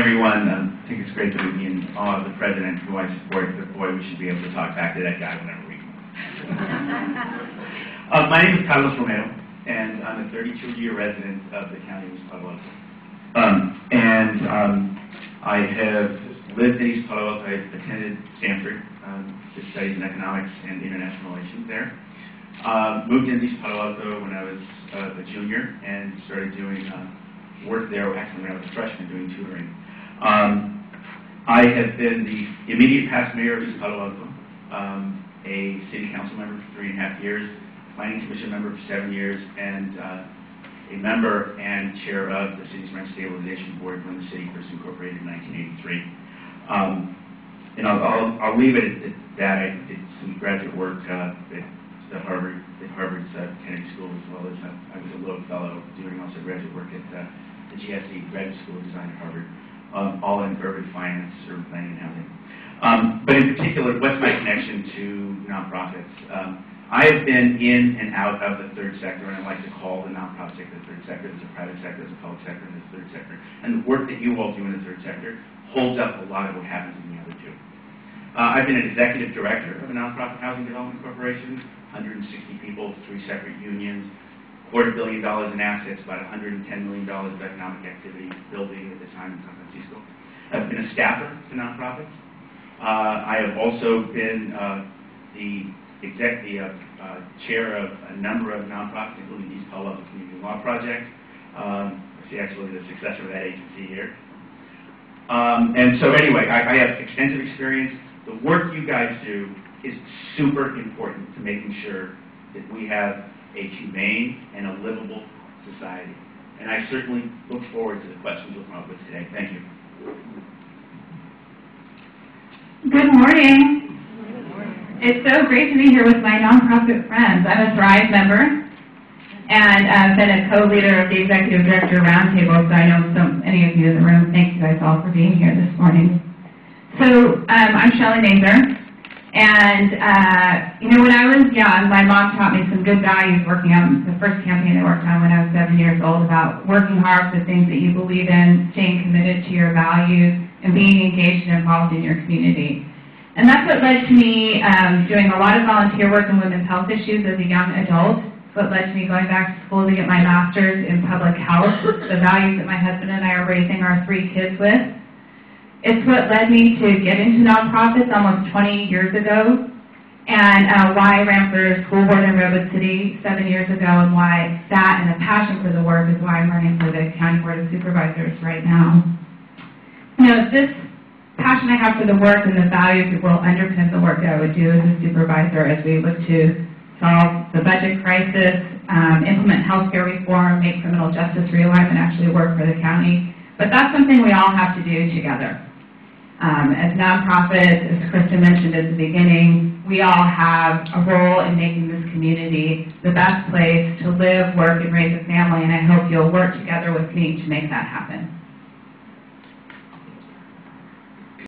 everyone. I think it's great that we be in awe of the president who I support, but boy, we should be able to talk back to that guy whenever we can. My name is Carlos Romero, and I'm a 32-year resident of the county of East Palo Alto. I have lived in East Palo Alto. I attended Stanford, did studies in economics and international relations there. Moved into East Palo Alto when I was a junior and started doing work there, actually when I was a freshman, doing tutoring. I have been the immediate past mayor of East Palo Alto, a city council member for 3.5 years, planning commission member for 7 years, and a member and chair of the city's rent stabilization board when the city first incorporated in 1983. And I'll leave it at that. I did some graduate work at Harvard's Kennedy School, as well as I was a Loeb Fellow doing also graduate work at the GSE, Graduate School of Design at Harvard, all in urban finance, urban planning and housing. But in particular, what's my connection to nonprofits? I have been in and out of the third sector, and I like to call the nonprofit sector the third sector. There's a private sector, there's a public sector, and there's a third sector. And the work that you all do in the third sector holds up a lot of what happens in the other two. I've been an executive director of a nonprofit housing development corporation, 160 people, 3 separate unions, $250 million in assets, about $110 million of economic activity building at the time in San Francisco. I've been a staffer to nonprofits. I have also been the chair of a number of nonprofits, including the East Palo Alto Community Law Project. Actually the successor of that agency here. And so anyway, I have extensive experience. The work you guys do is super important to making sure that we have a humane and a livable society. And I certainly look forward to the questions we'll come up with today. Thank you. Good morning. It's so great to be here with my nonprofit friends. I'm a Thrive member, and I've been a co-leader of the Executive Director Roundtable, so I know many of you in the room. Thank you guys all for being here this morning. So I'm Shelley Mather, and when I was young, my mom taught me some good values working on the first campaign I worked on when I was 7 years old, about working hard for things that you believe in, staying committed to your values, and being engaged and involved in your community. And that's what led to me doing a lot of volunteer work in women's health issues as a young adult. It's what led to me going back to school to get my master's in public health, the values that my husband and I are raising our 3 kids with. It's what led me to get into nonprofits almost 20 years ago, and why I ran for school board in Redwood City 7 years ago, and why that and a passion for the work is why I'm running for the County Board of Supervisors right now. This passion I have for the work and the values that will underpin the work that I would do as a supervisor as we look to solve the budget crisis, implement healthcare reform, make criminal justice realignment actually work for the county. But that's something we all have to do together. As nonprofits, as Krista mentioned at the beginning, we all have a role in making this community the best place to live, work, and raise a family, and I hope you'll work together with me to make that happen.